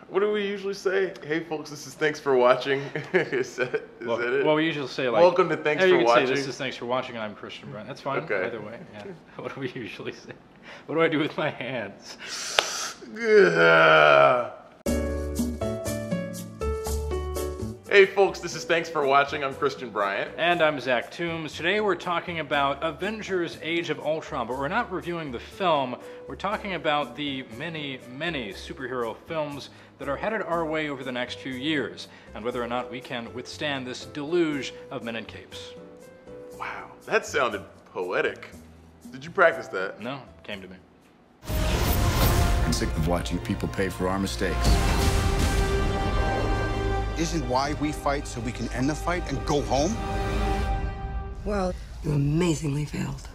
What do we usually say? Hey folks, this is thanks for watching. Is that it? Well, we usually say like, welcome to thanks for you can watching. Say this is thanks for watching and I'm Christian Brent. That's fine. Okay. Either way. Yeah. What do we usually say? What do I do with my hands? Hey folks, this is Thanks for Watching. I'm Christian Bryant. And I'm Zach Toombs. Today we're talking about Avengers Age of Ultron, but we're not reviewing the film. We're talking about the many, many superhero films that are headed our way over the next few years, and whether or not we can withstand this deluge of men in capes. Wow, that sounded poetic. Did you practice that? No, it came to me. I'm sick of watching people pay for our mistakes. Isn't why we fight so we can end the fight and go home? Well, you amazingly failed.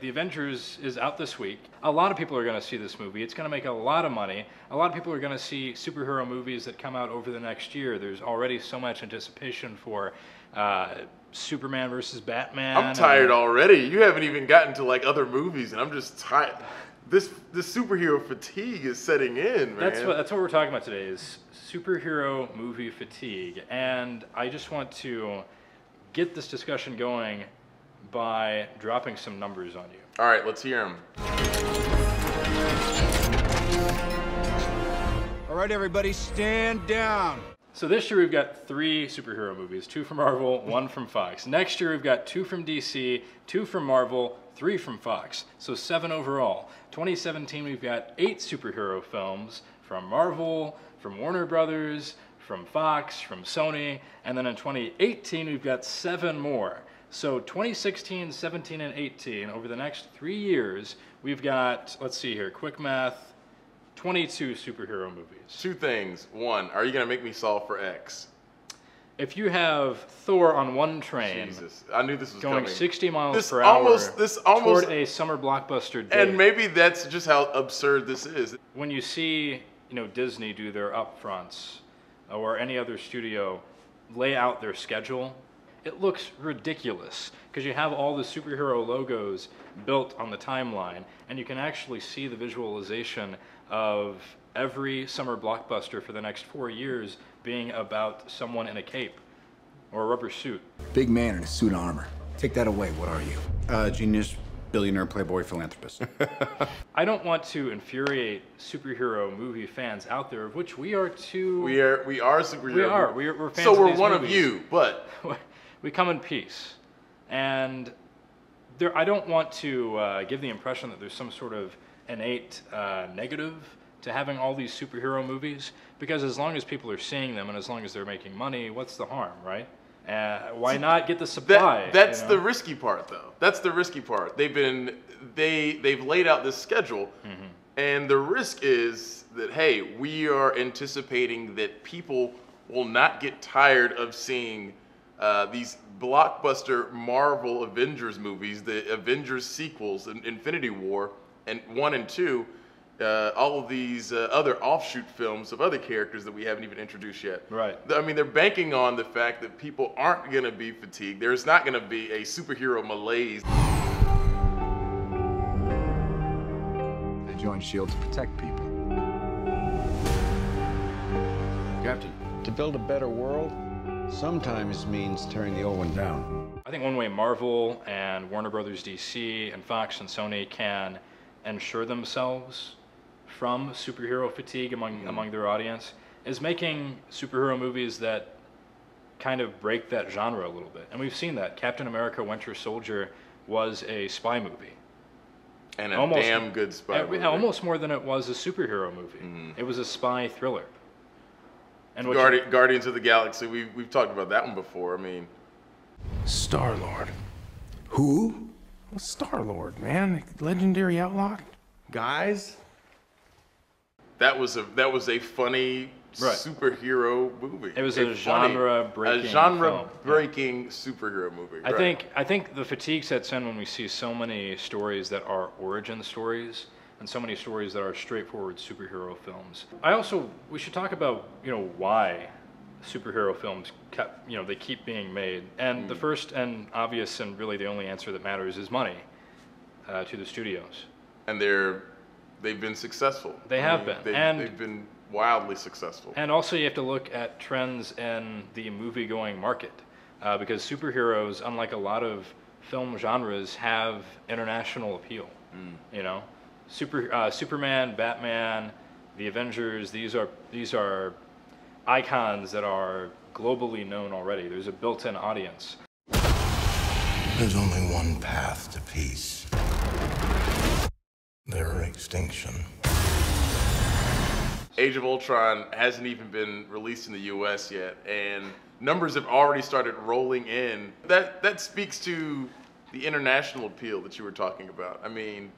The Avengers is out this week. A lot of people are going to see this movie. It's going to make a lot of money. A lot of people are going to see superhero movies that come out over the next year. There's already so much anticipation for Superman versus Batman. I'm tired already. You haven't even gotten to like other movies, and I'm just tired. This superhero fatigue is setting in, man. That's what we're talking about today is superhero movie fatigue, and I just want to get this discussion going by dropping some numbers on you. All right, let's hear them. All right, everybody, stand down. So this year we've got 3 superhero movies, 2 from Marvel, 1 from Fox. Next year we've got 2 from DC, 2 from Marvel, 3 from Fox, so 7 overall. 2017 we've got 8 superhero films from Marvel, from Warner Brothers, from Fox, from Sony, and then in 2018 we've got 7 more. So 2016, 17, and 18, over the next 3 years, we've got, let's see here, quick math, 22 superhero movies. 2 things. 1, are you going to make me solve for X? If you have Thor on one train, Jesus, I knew this was going coming. 60 miles This per almost- hour this almost- toward a summer blockbuster date. And maybe that's just how absurd this is. When you see, Disney do their upfronts, or any other studio lay out their schedule, it looks ridiculous because you have all the superhero logos built on the timeline, and you can actually see the visualization of every summer blockbuster for the next 4 years being about someone in a cape or a rubber suit. Big man in a suit of armor. Take that away, what are you? Genius, billionaire, playboy, philanthropist. I don't want to infuriate superhero movie fans out there, of which we are too. We are superhero. We are. We're fans So of we're these one movies. of you, but We come in peace, and I don't want to give the impression that there's some sort of innate negative to having all these superhero movies, because as long as people are seeing them and as long as they're making money, what's the harm, right? Why not get the supply? That's the risky part, though. That's the risky part. They've laid out this schedule, and the risk is that, hey, we are anticipating that people will not get tired of seeing these blockbuster Marvel Avengers movies, the Avengers sequels, Infinity War, and 1 and 2, all of these other offshoot films of other characters that we haven't even introduced yet. Right. I mean, they're banking on the fact that people aren't going to be fatigued. There's not going to be a superhero malaise. They joined S.H.I.E.L.D. to protect people. Captain, to build a better world sometimes means tearing the old one down. I think one way Marvel and Warner Brothers DC and Fox and Sony can ensure themselves from superhero fatigue among their audience is making superhero movies that kind of break that genre a little bit. And we've seen that. Captain America Winter Soldier was a spy movie. And a damn good spy movie. Almost more than it was a superhero movie. It was a spy thriller. And Guardians of the Galaxy, we've talked about that one before. I mean, Star-Lord. Who? Well, Star-Lord, man. Legendary outlaw. guys, that was a funny superhero movie. It was a genre-breaking superhero movie. I think the fatigue sets in when we see so many stories that are origin stories and so many stories that are straightforward superhero films. We should talk about, why superhero films they keep being made. And the first and obvious and really the only answer that matters is money to the studios. And they've been successful. They have been. They've been wildly successful. And also you have to look at trends in the movie-going market, because superheroes, unlike a lot of film genres, have international appeal. You know, Superman, Batman, the Avengers, these are icons that are globally known already. There's a built-in audience. There's only one path to peace. Their extinction. Age of Ultron hasn't even been released in the US yet, and numbers have already started rolling in. That speaks to the international appeal that you were talking about. I mean,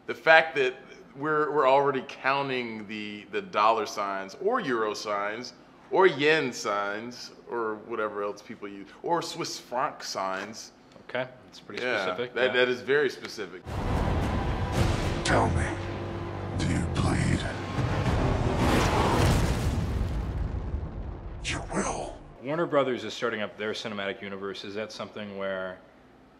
the fact that we're already counting the dollar signs or euro signs or yen signs or whatever else people use, or Swiss franc signs. Okay, that's pretty Yeah, specific. that is very specific. Tell me, do you bleed? You will. Warner Brothers is starting up their cinematic universe. Is that something where,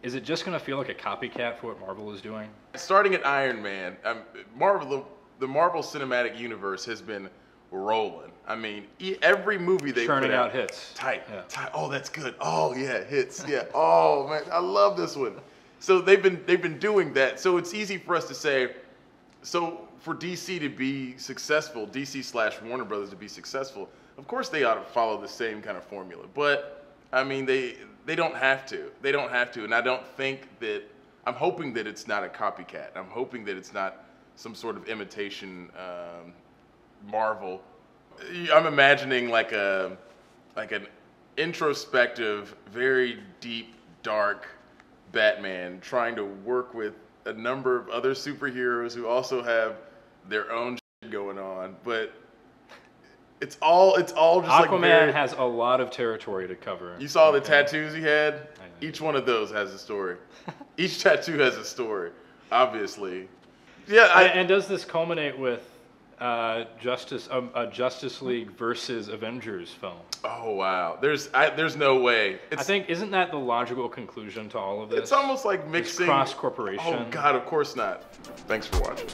is it just going to feel like a copycat for what Marvel is doing? Starting at Iron Man, the Marvel Cinematic Universe has been rolling. I mean, every movie they Churning put out hits. Tight. Yeah. Oh, that's good. Oh yeah, hits. Yeah. Oh man, I love this one. So they've been doing that. So it's easy for us to say. So for DC to be successful, DC/Warner Brothers to be successful, of course they ought to follow the same kind of formula. But I mean, they don't have to. They don't have to. And I don't think that. I'm hoping that it's not a copycat. I'm hoping that it's not some sort of imitation Marvel. I'm imagining like an introspective, very deep, dark Batman trying to work with a number of other superheroes who also have their own shit going on, but it's all just Aquaman like very, has a lot of territory to cover. You saw the tattoos he had? Each one of those has a story. Each tattoo has a story, obviously. Yeah, and does this culminate with a Justice League versus Avengers film? Oh wow, there's no way. I think, isn't that the logical conclusion to all of this? It's almost like mixing cross corporation. Oh God, of course not. Thanks for watching.